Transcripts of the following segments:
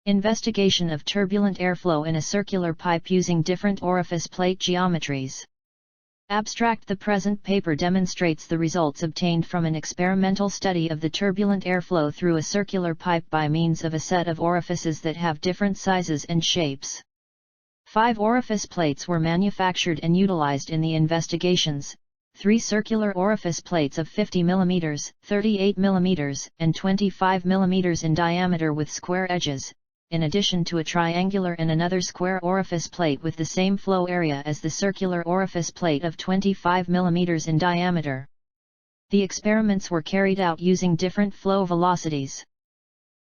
Investigation of turbulent airflow in a circular pipe using different orifice plate geometries. Abstract. The present paper demonstrates the results obtained from an experimental study of the turbulent airflow through a circular pipe by means of a set of orifices that have different sizes and shapes. 5 orifice plates were manufactured and utilized in the investigations, 3 circular orifice plates of 50 mm, 38 mm, and 25 mm in diameter with square edges, in addition to a triangular and another square orifice plate with the same flow area as the circular orifice plate of 25 mm in diameter. The experiments were carried out using different flow velocities.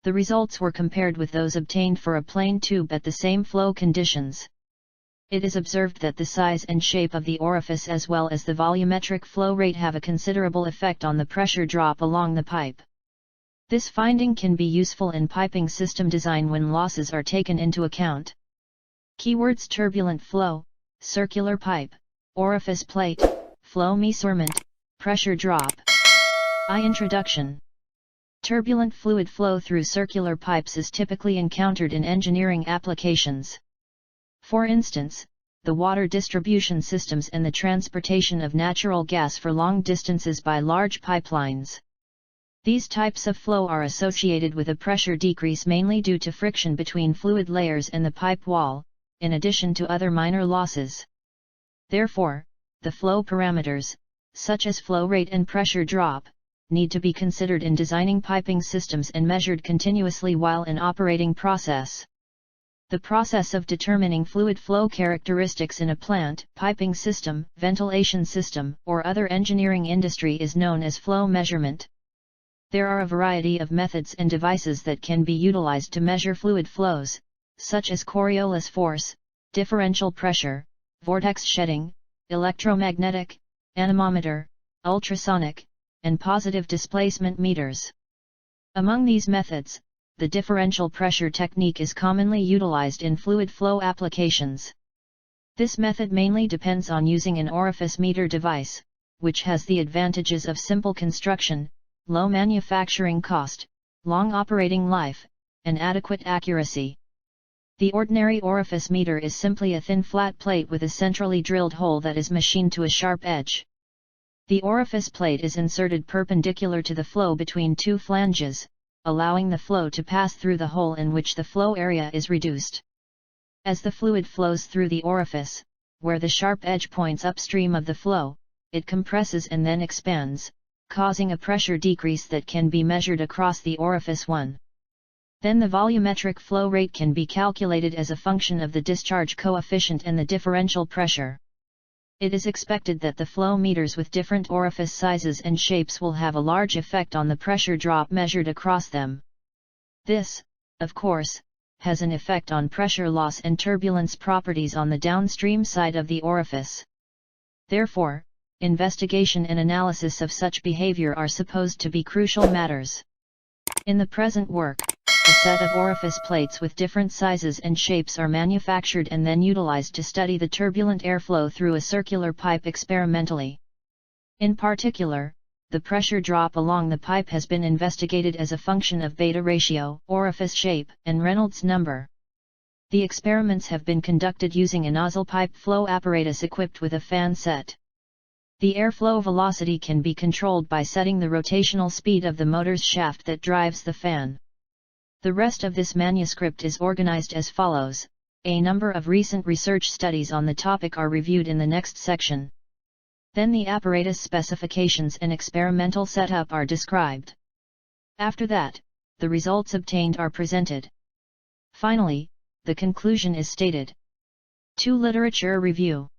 The results were compared with those obtained for a plain tube at the same flow conditions. It is observed that the size and shape of the orifice as well as the volumetric flow rate have a considerable effect on the pressure drop along the pipe. This finding can be useful in piping system design when losses are taken into account. Keywords: turbulent flow, circular pipe, orifice plate, flow measurement, pressure drop. Introduction. Turbulent fluid flow through circular pipes is typically encountered in engineering applications. For instance, the water distribution systems and the transportation of natural gas for long distances by large pipelines. These types of flow are associated with a pressure decrease mainly due to friction between fluid layers and the pipe wall, in addition to other minor losses. Therefore, the flow parameters, such as flow rate and pressure drop, need to be considered in designing piping systems and measured continuously while in operating process. The process of determining fluid flow characteristics in a plant, piping system, ventilation system, or other engineering industry is known as flow measurement. There are a variety of methods and devices that can be utilized to measure fluid flows, such as Coriolis force, differential pressure, vortex shedding, electromagnetic, anemometer, ultrasonic, and positive displacement meters. Among these methods, the differential pressure technique is commonly utilized in fluid flow applications. This method mainly depends on using an Orifice Meter device, which has the advantages of simple construction, low manufacturing cost, long operating life, and adequate accuracy. The ordinary Orifice Meter is simply a thin flat plate with a centrally drilled hole that is machined to a sharp edge. The orifice plate is inserted perpendicular to the flow between 2 flanges, allowing the flow to pass through the hole in which the flow area is reduced. As the fluid flows through the orifice, where the sharp edge points upstream of the flow, it compresses and then expands, causing a pressure decrease that can be measured across the orifice 1. Then the volumetric flow rate can be calculated as a function of the discharge coefficient and the differential pressure. It is expected that the flow meters with different orifice sizes and shapes will have a large effect on the pressure drop measured across them. This, of course, has an effect on pressure loss and turbulence properties on the downstream side of the orifice. Therefore, investigation and analysis of such behavior are supposed to be crucial matters. In the present work, a set of orifice plates with different sizes and shapes are manufactured and then utilized to study the turbulent airflow through a circular pipe experimentally. In particular, the pressure drop along the pipe has been investigated as a function of beta ratio, orifice shape, and Reynolds number. The experiments have been conducted using a nozzle pipe flow apparatus equipped with a fan set. The airflow velocity can be controlled by setting the rotational speed of the motor's shaft that drives the fan. The rest of this manuscript is organized as follows. A number of recent research studies on the topic are reviewed in the next section. Then the apparatus specifications and experimental setup are described. After that, the results obtained are presented. Finally, the conclusion is stated. 2. Literature review.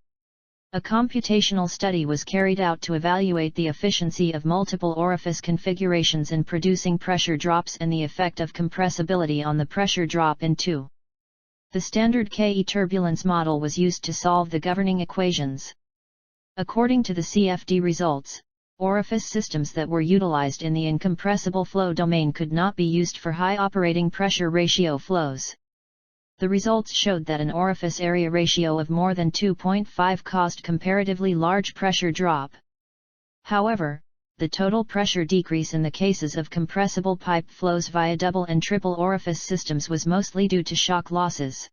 A computational study was carried out to evaluate the efficiency of multiple orifice configurations in producing pressure drops and the effect of compressibility on the pressure drop in 2. The standard KE turbulence model was used to solve the governing equations. According to the CFD results, orifice systems that were utilized in the incompressible flow domain could not be used for high operating pressure ratio flows. The results showed that an orifice area ratio of more than 2.5 caused comparatively large pressure drop. However, the total pressure decrease in the cases of compressible pipe flows via double and triple orifice systems was mostly due to shock losses.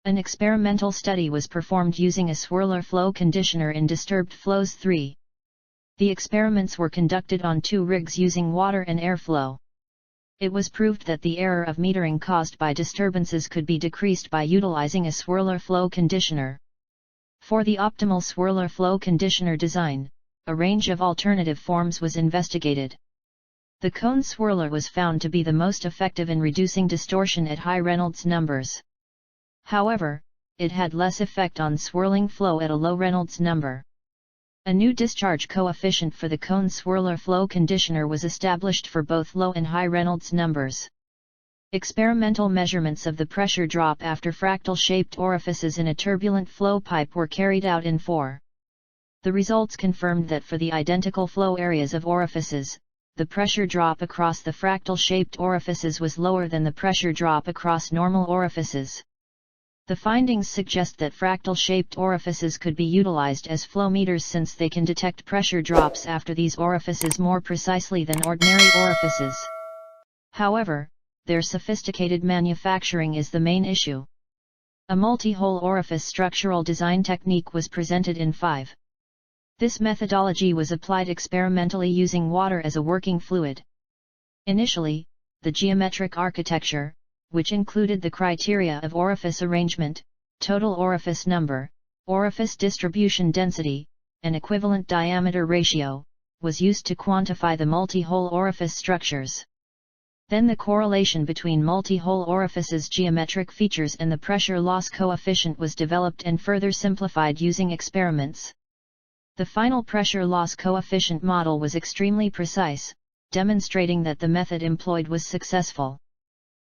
An experimental study was performed using a swirler flow conditioner in disturbed flows 3. The experiments were conducted on 2 rigs using water and airflow. It was proved that the error of metering caused by disturbances could be decreased by utilizing a swirler flow conditioner. For the optimal swirler flow conditioner design, a range of alternative forms was investigated. The cone swirler was found to be the most effective in reducing distortion at high Reynolds numbers. However, it had less effect on swirling flow at a low Reynolds number. A new discharge coefficient for the cone swirler flow conditioner was established for both low and high Reynolds numbers. Experimental measurements of the pressure drop after fractal-shaped orifices in a turbulent flow pipe were carried out in 4. The results confirmed that for the identical flow areas of orifices, the pressure drop across the fractal-shaped orifices was lower than the pressure drop across normal orifices. The findings suggest that fractal-shaped orifices could be utilized as flow meters since they can detect pressure drops after these orifices more precisely than ordinary orifices. However, their sophisticated manufacturing is the main issue. A multi-hole orifice structural design technique was presented in 5. This methodology was applied experimentally using water as a working fluid. Initially, the geometric architecture, which included the criteria of orifice arrangement, total orifice number, orifice distribution density, and equivalent diameter ratio, was used to quantify the multi-hole orifice structures. Then the correlation between multi-hole orifices' geometric features and the pressure loss coefficient was developed and further simplified using experiments. The final pressure loss coefficient model was extremely precise, demonstrating that the method employed was successful.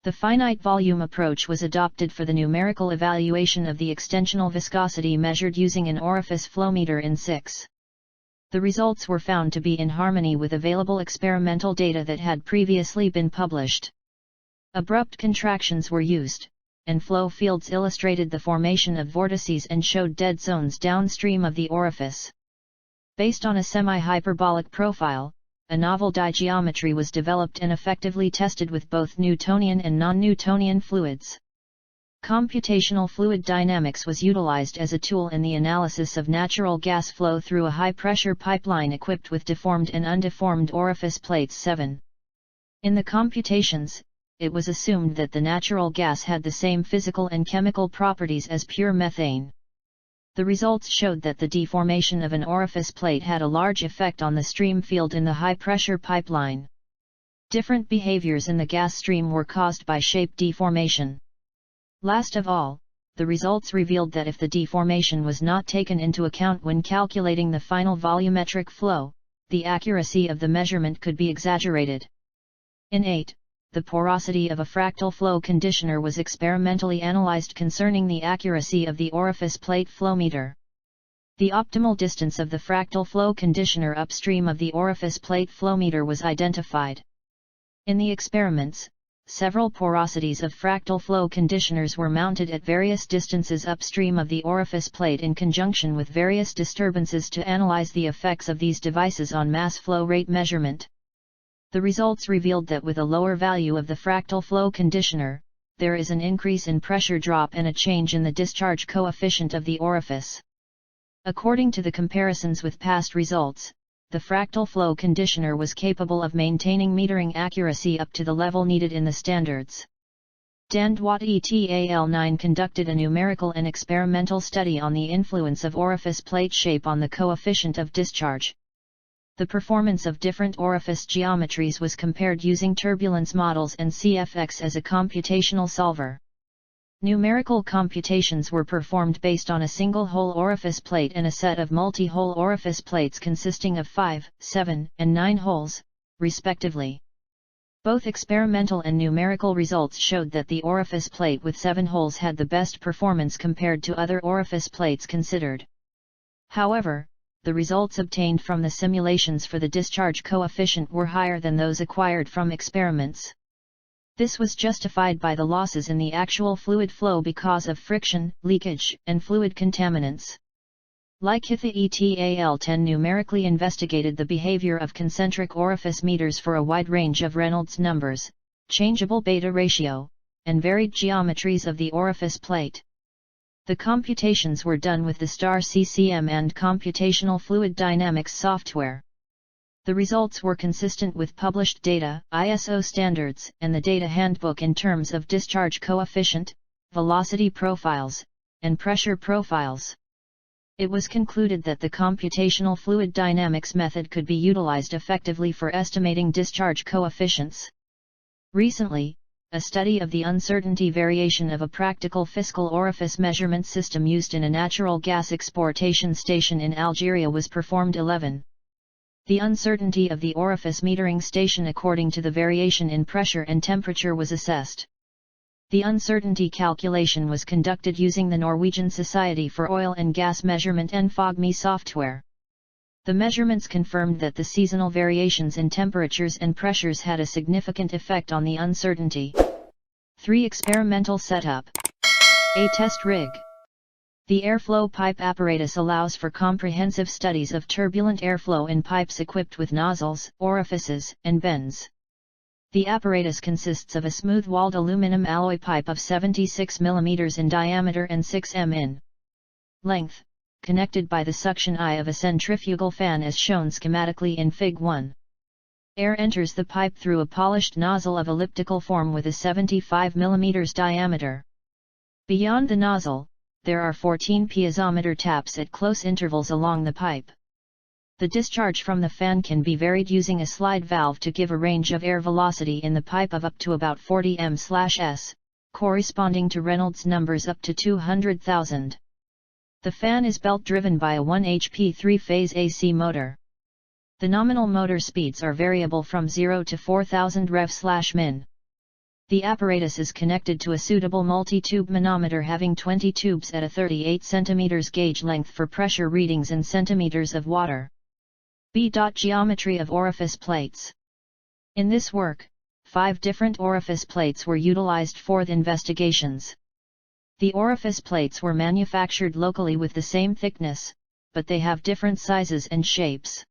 The finite volume approach was adopted for the numerical evaluation of the extensional viscosity measured using an orifice flow meter in 6. The results were found to be in harmony with available experimental data that had previously been published. Abrupt contractions were used, and flow fields illustrated the formation of vortices and showed dead zones downstream of the orifice. Based on a semi-hyperbolic profile, a novel digeometry was developed and effectively tested with both Newtonian and non-Newtonian fluids. Computational fluid dynamics was utilized as a tool in the analysis of natural gas flow through a high-pressure pipeline equipped with deformed and undeformed orifice plates 7. In the computations, it was assumed that the natural gas had the same physical and chemical properties as pure methane. The results showed that the deformation of an orifice plate had a large effect on the stream field in the high-pressure pipeline. Different behaviors in the gas stream were caused by shape deformation. Last of all, the results revealed that if the deformation was not taken into account when calculating the final volumetric flow, the accuracy of the measurement could be exaggerated. In 8, the porosity of a fractal flow conditioner was experimentally analyzed concerning the accuracy of the orifice plate flow meter. The optimal distance of the fractal flow conditioner upstream of the orifice plate flow meter was identified. In the experiments, several porosities of fractal flow conditioners were mounted at various distances upstream of the orifice plate in conjunction with various disturbances to analyze the effects of these devices on mass flow rate measurement. The results revealed that with a lower value of the fractal flow conditioner, there is an increase in pressure drop and a change in the discharge coefficient of the orifice. According to the comparisons with past results, the fractal flow conditioner was capable of maintaining metering accuracy up to the level needed in the standards. Dandwat et al. 9 conducted a numerical and experimental study on the influence of orifice plate shape on the coefficient of discharge. The performance of different orifice geometries was compared using turbulence models and CFX as a computational solver. Numerical computations were performed based on a single-hole orifice plate and a set of multi-hole orifice plates consisting of 5, 7, and 9 holes, respectively. Both experimental and numerical results showed that the orifice plate with 7 holes had the best performance compared to other orifice plates considered. However, the results obtained from the simulations for the discharge coefficient were higher than those acquired from experiments. This was justified by the losses in the actual fluid flow because of friction, leakage, and fluid contaminants. Likitha et al. 10 numerically investigated the behavior of concentric orifice meters for a wide range of Reynolds numbers, changeable beta ratio, and varied geometries of the orifice plate. The computations were done with the STAR CCM and computational fluid dynamics software. The results were consistent with published data, ISO standards, and the data handbook in terms of discharge coefficient, velocity profiles, and pressure profiles. It was concluded that the computational fluid dynamics method could be utilized effectively for estimating discharge coefficients. Recently, a study of the uncertainty variation of a practical fiscal orifice measurement system used in a natural gas exportation station in Algeria was performed. 11. The uncertainty of the orifice metering station according to the variation in pressure and temperature was assessed. The uncertainty calculation was conducted using the Norwegian Society for Oil and Gas Measurement and FOGME software. The measurements confirmed that the seasonal variations in temperatures and pressures had a significant effect on the uncertainty. 3. Experimental setup. A test rig. The airflow pipe apparatus allows for comprehensive studies of turbulent airflow in pipes equipped with nozzles, orifices, and bends. The apparatus consists of a smooth-walled aluminum alloy pipe of 76 mm in diameter and 6 m in length, connected by the suction eye of a centrifugal fan as shown schematically in Fig. 1. Air enters the pipe through a polished nozzle of elliptical form with a 75 mm diameter. Beyond the nozzle, there are 14 piezometer taps at close intervals along the pipe. The discharge from the fan can be varied using a slide valve to give a range of air velocity in the pipe of up to about 40 m/s, corresponding to Reynolds numbers up to 200,000. The fan is belt-driven by a 1 HP 3-phase AC motor. The nominal motor speeds are variable from 0 to 4000 rev/min. The apparatus is connected to a suitable multi-tube manometer having 20 tubes at a 38 cm gauge length for pressure readings in centimeters of water. B. Geometry of orifice plates. In this work, 5 different orifice plates were utilized for the investigations. The orifice plates were manufactured locally with the same thickness, but they have different sizes and shapes.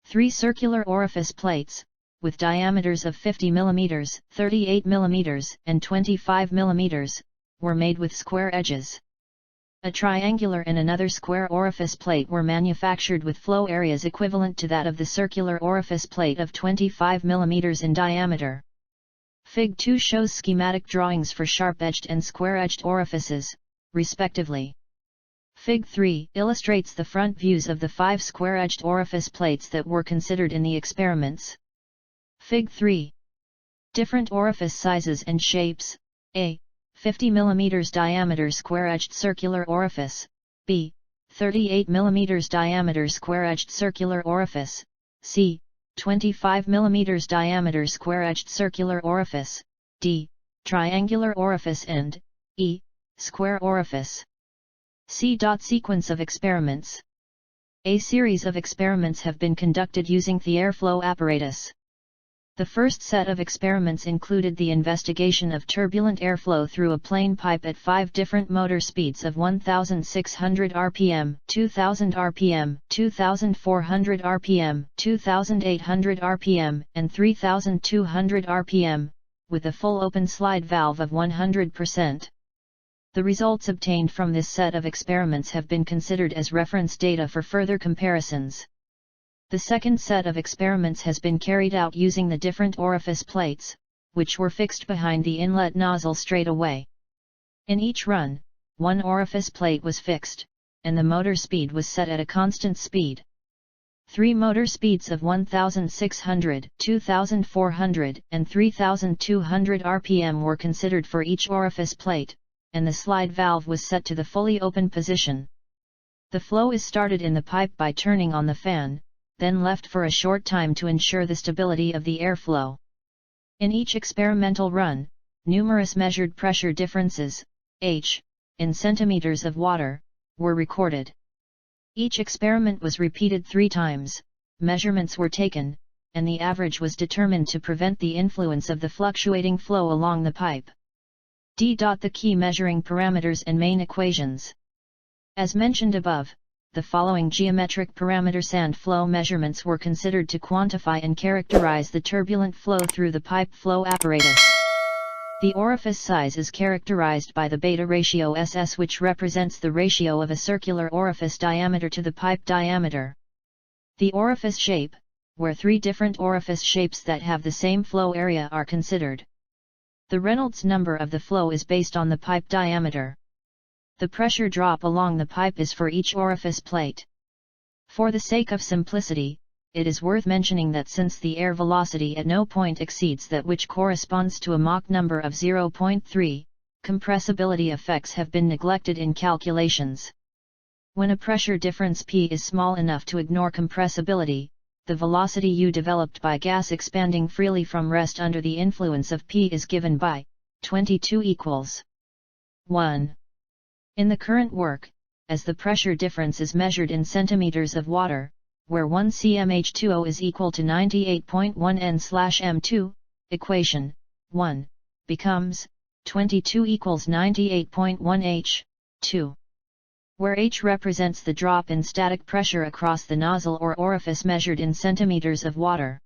3 circular orifice plates, with diameters of 50 mm, 38 mm, and 25 mm, were made with square edges. A triangular and another square orifice plate were manufactured with flow areas equivalent to that of the circular orifice plate of 25 mm in diameter. Fig. 2 shows schematic drawings for sharp-edged and square-edged orifices, respectively. Fig. 3 illustrates the front views of the 5 square-edged orifice plates that were considered in the experiments. Fig. 3. Different orifice sizes and shapes. A. 50 mm diameter square-edged circular orifice. B. 38 mm diameter square-edged circular orifice. C. 25 mm diameter square-edged circular orifice. D. Triangular orifice and E. Square orifice. C. Sequence of experiments. A series of experiments have been conducted using the airflow apparatus. The first set of experiments included the investigation of turbulent airflow through a plane pipe at 5 different motor speeds of 1,600 rpm, 2,000 rpm, 2,400 rpm, 2,800 rpm, and 3,200 rpm, with a full open slide valve of 100%. The results obtained from this set of experiments have been considered as reference data for further comparisons. The second set of experiments has been carried out using the different orifice plates, which were fixed behind the inlet nozzle straight away. In each run, one orifice plate was fixed, and the motor speed was set at a constant speed. 3 motor speeds of 1,600, 2,400, and 3,200 rpm were considered for each orifice plate, and the slide valve was set to the fully open position. The flow is started in the pipe by turning on the fan, then left for a short time to ensure the stability of the airflow. In each experimental run, numerous measured pressure differences, H, in centimeters of water, were recorded. Each experiment was repeated 3 times, measurements were taken, and the average was determined to prevent the influence of the fluctuating flow along the pipe. D. The key measuring parameters and main equations. As mentioned above, the following geometric parameter sand flow measurements were considered to quantify and characterize the turbulent flow through the pipe flow apparatus. The orifice size is characterized by the beta ratio SS, which represents the ratio of a circular orifice diameter to the pipe diameter. The orifice shape, where three different orifice shapes that have the same flow area are considered. The Reynolds number of the flow is based on the pipe diameter. The pressure drop along the pipe is for each orifice plate. For the sake of simplicity, it is worth mentioning that since the air velocity at no point exceeds that which corresponds to a Mach number of 0.3, compressibility effects have been neglected in calculations. When a pressure difference P is small enough to ignore compressibility, the velocity U developed by gas expanding freely from rest under the influence of P is given by 22 equals 1. In the current work, as the pressure difference is measured in centimeters of water, where 1 cm H2O is equal to 98.1 N/m2, equation 1 becomes 22 equals 98.1 H2, where H represents the drop in static pressure across the nozzle or orifice measured in centimeters of water.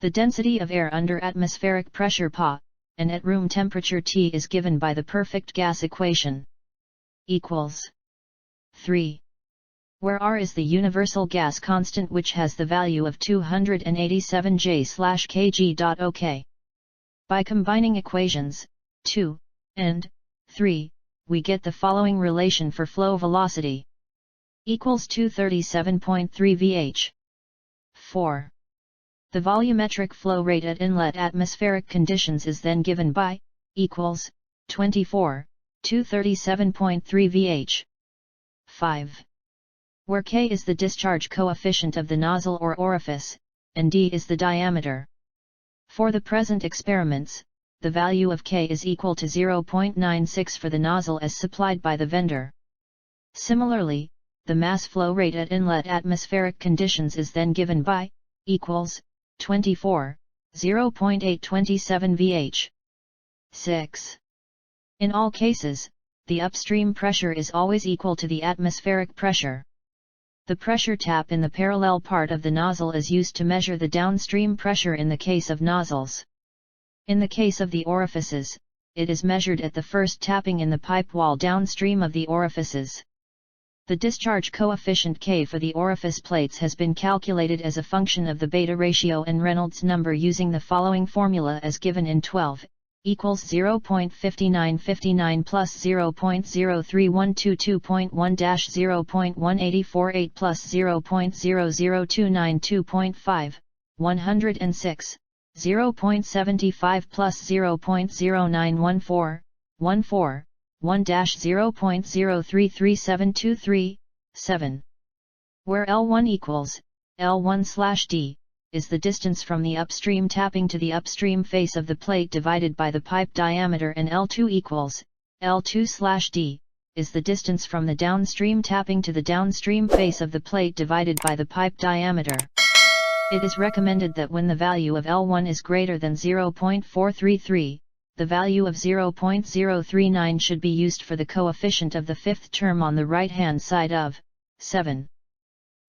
The density of air under atmospheric pressure Pa, and at room temperature T is given by the perfect gas equation. Equals 3. Where R is the universal gas constant, which has the value of 287 J/kg. By combining equations 2 and 3, we get the following relation for flow velocity equals 237.3 vh. 4. The volumetric flow rate at inlet atmospheric conditions is then given by equals 24, 237.3 vh. 5. Where K is the discharge coefficient of the nozzle or orifice, and D is the diameter. For the present experiments, the value of K is equal to 0.96 for the nozzle as supplied by the vendor. Similarly, the mass flow rate at inlet atmospheric conditions is then given by equals 24, 0.827 vh. 6. In all cases, the upstream pressure is always equal to the atmospheric pressure. The pressure tap in the parallel part of the nozzle is used to measure the downstream pressure in the case of nozzles. In the case of the orifices, it is measured at the first tapping in the pipe wall downstream of the orifices. The discharge coefficient K for the orifice plates has been calculated as a function of the beta ratio and Reynolds number using the following formula as given in 12, equals 0.5959 plus 0.03122.1-0.1848 plus 0.00292.5, 106, 0.75 plus 0.0914, 14, 1-0.033723, 7. Where L1 equals L1/D is the distance from the upstream tapping to the upstream face of the plate divided by the pipe diameter, and L2 equals L2/D is the distance from the downstream tapping to the downstream face of the plate divided by the pipe diameter. It is recommended that when the value of L1 is greater than 0.433, the value of 0.039 should be used for the coefficient of the fifth term on the right-hand side of 7.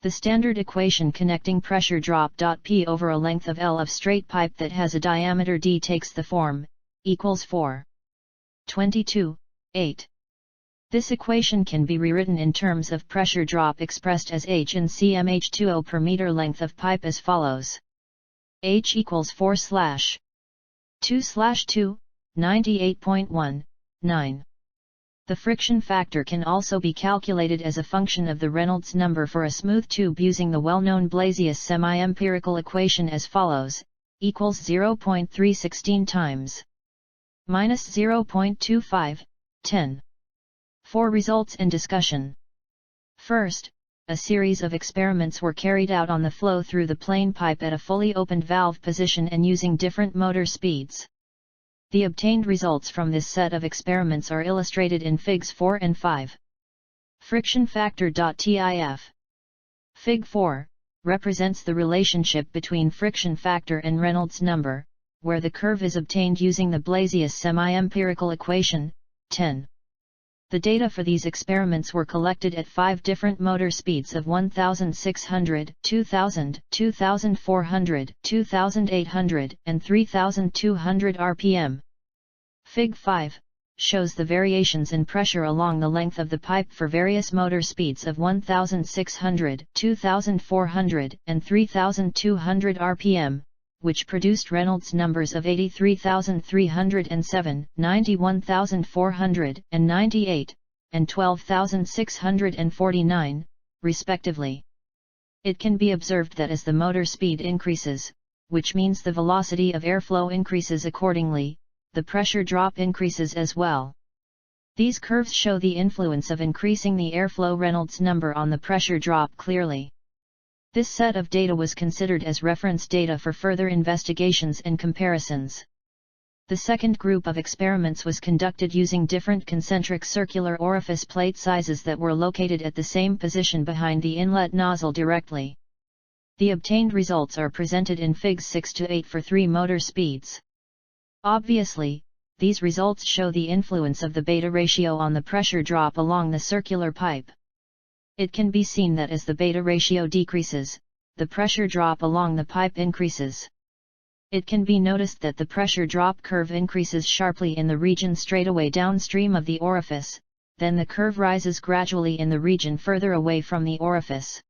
The standard equation connecting pressure drop P over a length of L of straight pipe that has a diameter D takes the form equals 4. 22, 8. This equation can be rewritten in terms of pressure drop expressed as H in cm H2O per meter length of pipe as follows. H equals 4/2/2, 98.19. The friction factor can also be calculated as a function of the Reynolds number for a smooth tube using the well-known Blasius semi-empirical equation as follows, equals 0.316 times minus 0.25, 10. For results and discussion. First, a series of experiments were carried out on the flow through the plane pipe at a fully opened valve position and using different motor speeds. The obtained results from this set of experiments are illustrated in Figs 4 and 5. Friction factor.tif. Fig 4 represents the relationship between friction factor and Reynolds number, where the curve is obtained using the Blasius semi-empirical equation, 10. The data for these experiments were collected at 5 different motor speeds of 1600, 2000, 2400, 2800, and 3200 rpm. Fig. 5 shows the variations in pressure along the length of the pipe for various motor speeds of 1600, 2400, and 3200 rpm, which produced Reynolds numbers of 83,307, 91,498, and 12,649, respectively. It can be observed that as the motor speed increases, which means the velocity of airflow increases accordingly, the pressure drop increases as well. These curves show the influence of increasing the airflow Reynolds number on the pressure drop clearly. This set of data was considered as reference data for further investigations and comparisons. The second group of experiments was conducted using different concentric circular orifice plate sizes that were located at the same position behind the inlet nozzle directly. The obtained results are presented in Figs 6 to 8 for 3 motor speeds. Obviously, these results show the influence of the beta ratio on the pressure drop along the circular pipe. It can be seen that as the beta ratio decreases, the pressure drop along the pipe increases. It can be noticed that the pressure drop curve increases sharply in the region straightaway downstream of the orifice, then the curve rises gradually in the region further away from the orifice.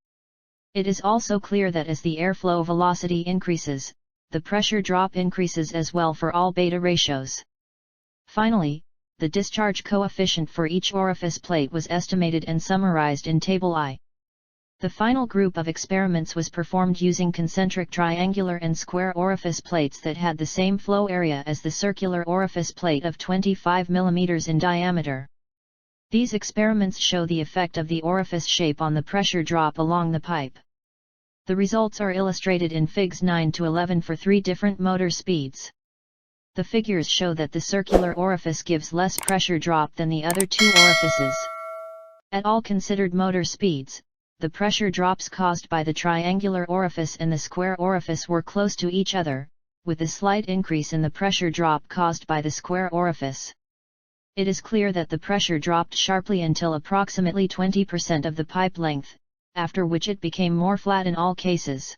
It is also clear that as the airflow velocity increases, the pressure drop increases as well for all beta ratios. Finally, the discharge coefficient for each orifice plate was estimated and summarized in Table I. The final group of experiments was performed using concentric triangular and square orifice plates that had the same flow area as the circular orifice plate of 25 mm in diameter. These experiments show the effect of the orifice shape on the pressure drop along the pipe. The results are illustrated in Figs 9 to 11 for 3 different motor speeds. The figures show that the circular orifice gives less pressure drop than the other 2 orifices. At all considered motor speeds, the pressure drops caused by the triangular orifice and the square orifice were close to each other, with a slight increase in the pressure drop caused by the square orifice. It is clear that the pressure dropped sharply until approximately 20% of the pipe length, after which it became more flat in all cases.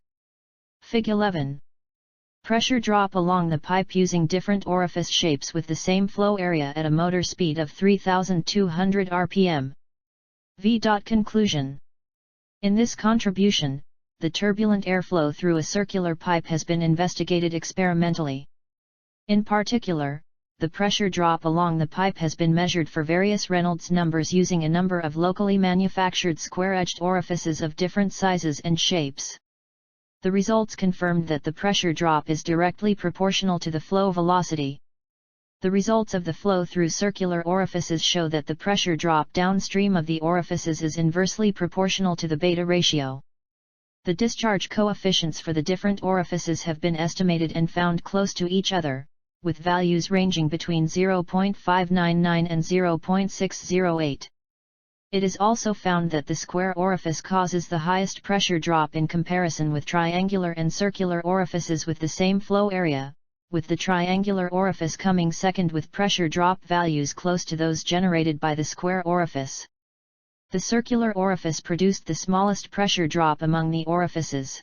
Fig. 11. Pressure drop along the pipe using different orifice shapes with the same flow area at a motor speed of 3200 rpm. Conclusion. In this contribution, the turbulent airflow through a circular pipe has been investigated experimentally. In particular, the pressure drop along the pipe has been measured for various Reynolds numbers using a number of locally manufactured square-edged orifices of different sizes and shapes. The results confirmed that the pressure drop is directly proportional to the flow velocity. The results of the flow through circular orifices show that the pressure drop downstream of the orifices is inversely proportional to the beta ratio. The discharge coefficients for the different orifices have been estimated and found close to each other, with values ranging between 0.599 and 0.608. It is also found that the square orifice causes the highest pressure drop in comparison with triangular and circular orifices with the same flow area, with the triangular orifice coming second with pressure drop values close to those generated by the square orifice. The circular orifice produced the smallest pressure drop among the orifices.